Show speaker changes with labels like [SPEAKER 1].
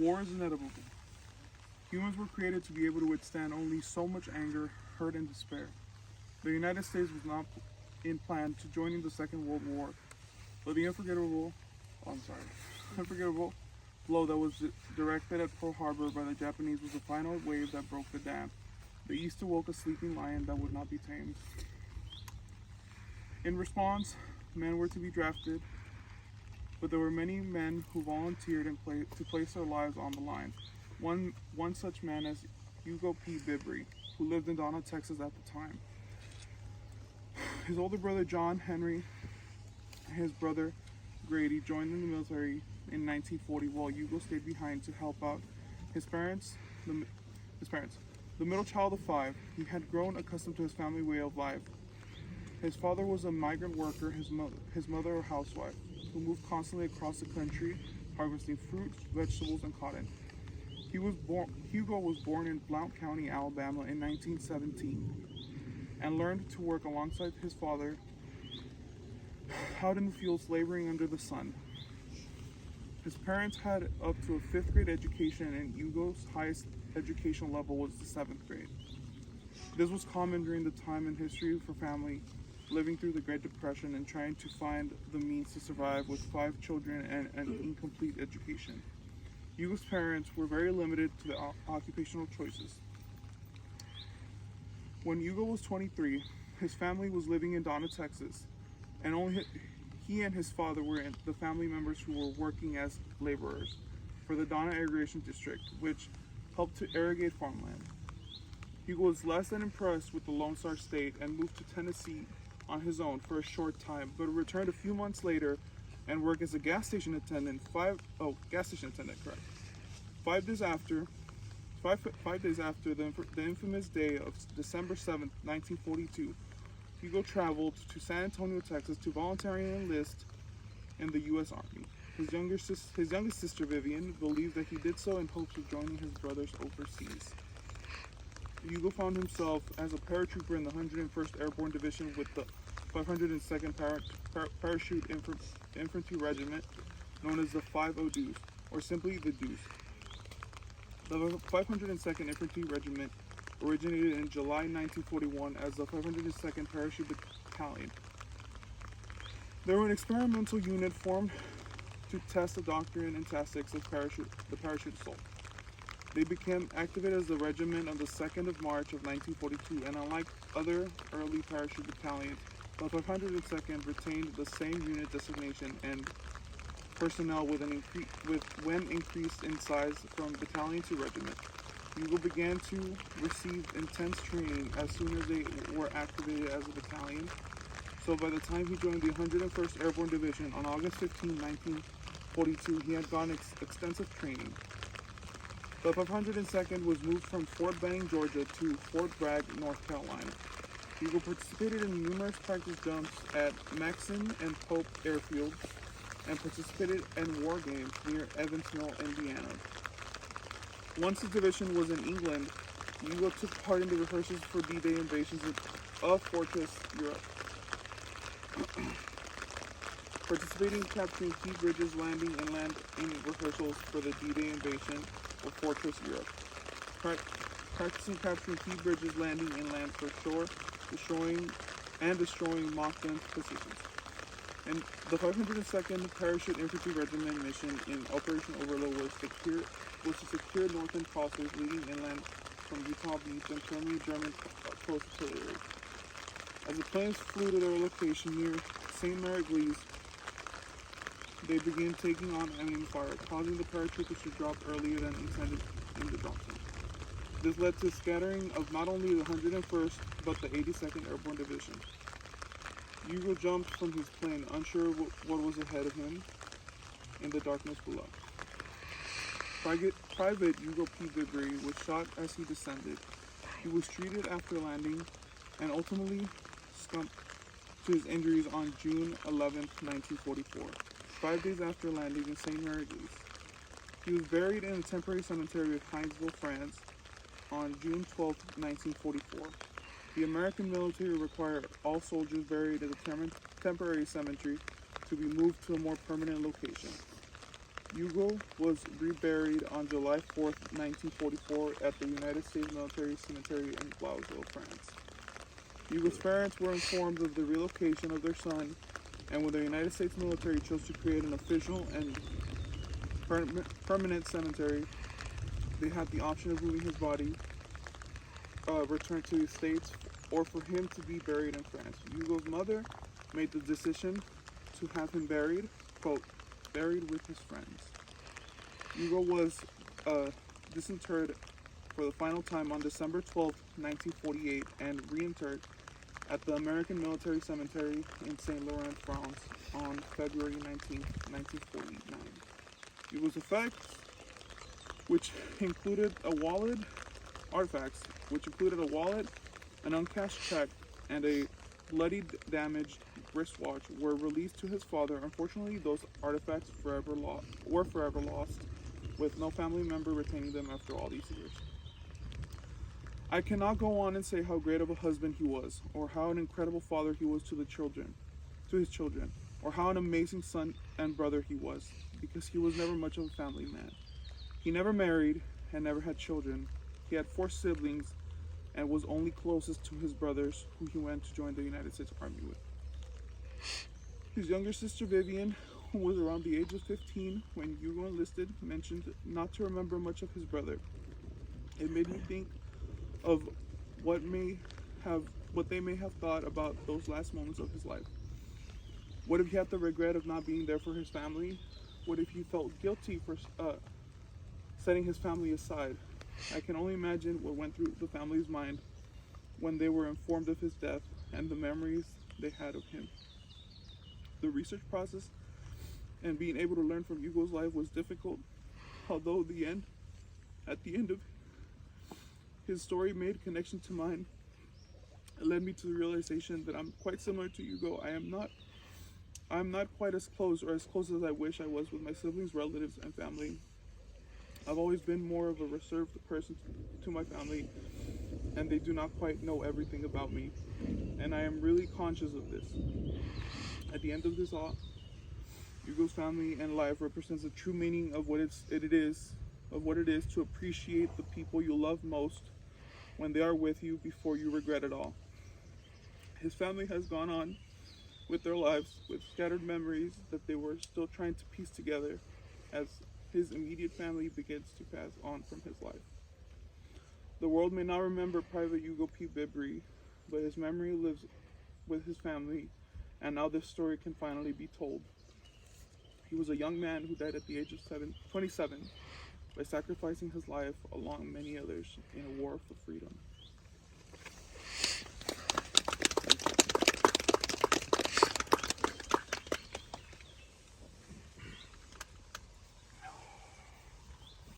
[SPEAKER 1] War is inevitable. Humans were created to be able to withstand only so much anger, hurt, and despair. The United States was not in plan to join in the Second World War, but the unforgettable blow that was directed at Pearl Harbor by the Japanese was the final wave that broke the dam. The East awoke a sleeping lion that would not be tamed. In response, men were to be drafted, but there were many men who volunteered to place their lives on the line. One such man is Hugo P. Bibry, who lived in Donna, Texas at the time. His older brother John Henry and his brother Grady joined in the military in 1940 while Hugo stayed behind to help out his parents. The middle child of 5, he had grown accustomed to his family way of life. His father was a migrant worker, his mother a housewife, who moved constantly across the country, harvesting fruits, vegetables, and cotton. Hugo was born in Blount County, Alabama in 1917, and learned to work alongside his father out in the fields laboring under the sun. His parents had up to a 5th grade education, and Hugo's highest educational level was the 7th grade. This was common during the time in history for family living through the Great Depression and trying to find the means to survive with 5 children and an incomplete education. Hugo's parents were very limited to the occupational choices. When Hugo was 23, his family was living in Donna, Texas, and only he and his father were the family members who were working as laborers for the Donna Irrigation District, which helped to irrigate farmland. Hugo was less than impressed with the Lone Star State and moved to Tennessee on his own for a short time, but returned a few months later and worked as a gas station attendant. 5 days after the infamous day of December 7th, 1942, Hugo traveled to San Antonio, Texas to voluntarily enlist in the U.S. Army. His youngest sister, Vivian, believed that he did so in hopes of joining his brothers overseas. Hugo found himself as a paratrooper in the 101st Airborne Division with the 502nd Parachute Infantry Regiment, known as the 50 Deuce, or simply the Deuce. The 502nd Infantry Regiment originated in July 1941 as the 502nd Parachute Battalion. They were an experimental unit formed to test the doctrine and tactics of the parachute assault. They became activated as the regiment on the 2nd of March of 1942, and unlike other early parachute battalions, the 502nd retained the same unit designation and personnel when increased in size from battalion to regiment. Hugo began to receive intense training as soon as they were activated as a battalion, so by the time he joined the 101st Airborne Division on August 15, 1942, he had gotten extensive training. The 502nd was moved from Fort Benning, Georgia to Fort Bragg, North Carolina. Hugo participated in numerous practice jumps at Maxon and Pope airfields and participated in war games near Evansville, Indiana. Once his division was in England, Hugo took part in the rehearsals for D-Day invasions of Fortress Europe. Participating in capturing key bridges, landing and landing rehearsals for the D-Day invasion of Fortress Europe. Practicing capturing key bridges, landing and land for shore, destroying mock gun positions. And the 502nd Parachute Infantry Regiment mission in Operation Overlord was to secure northern crossers leading inland from Utah Beach and terminate German close artillery. As the planes flew to their location near St. Mary Glees, they began taking on enemy fire, causing the paratroopers to drop earlier than intended in the drop zone. This led to scattering of not only the 101st, but the 82nd Airborne Division. Hugo jumped from his plane, unsure what was ahead of him in the darkness below. Private Hugo P. Bibry was shot as he descended. He was treated after landing and ultimately succumbed to his injuries on June 11, 1944, 5 days after landing in St. Mary Glees. He was buried in a temporary cemetery of Hinesville, France on June 12, 1944. The American military required all soldiers buried in the temporary cemetery to be moved to a more permanent location. Hugo was reburied on July 4th, 1944 at the United States Military Cemetery in Blausville, France. Hugo's parents were informed of the relocation of their son, and when the United States military chose to create an official and permanent cemetery, they had the option of moving his body, returned to the States, or for him to be buried in France. Hugo's mother made the decision to have him buried, quote, buried with his friends. Hugo was disinterred for the final time on December 12, 1948, and reinterred at the American Military Cemetery in Saint Laurent, France on February 19, 1949. Hugo's effects, which included a wallet, an uncashed check, and a bloody, damaged wristwatch, were released to his father. Unfortunately, those artifacts were forever lost, with no family member retaining them after all these years. I cannot go on and say how great of a husband he was, or how an incredible father he was to his children, or how an amazing son and brother he was, because he was never much of a family man. He never married and never had children. He had 4 siblings and was only closest to his brothers, who he went to join the United States Army with. His younger sister Vivian, who was around the age of 15 when Hugo enlisted, mentioned not to remember much of his brother. It made me think of what they may have thought about those last moments of his life. What if he had the regret of not being there for his family? What if he felt guilty for setting his family aside? I can only imagine what went through the family's mind when they were informed of his death and the memories they had of him. The research process and being able to learn from Hugo's life was difficult, although at the end of his story made connection to mine. It led me to the realization that I'm quite similar to Hugo. I'm not quite as close as I wish I was with my siblings, relatives, and family. I've always been more of a reserved person to my family, and they do not quite know everything about me. And I am really conscious of this. At the end of this all, Hugo's family and life represents the true meaning of what it is to appreciate the people you love most when they are with you before you regret it all. His family has gone on with their lives with scattered memories that they were still trying to piece together as his immediate family begins to pass on from his life. The world may not remember Private Hugo P. Bibry, but his memory lives with his family, and now this story can finally be told. He was a young man who died at the age of 27 by sacrificing his life along many others in a war for freedom.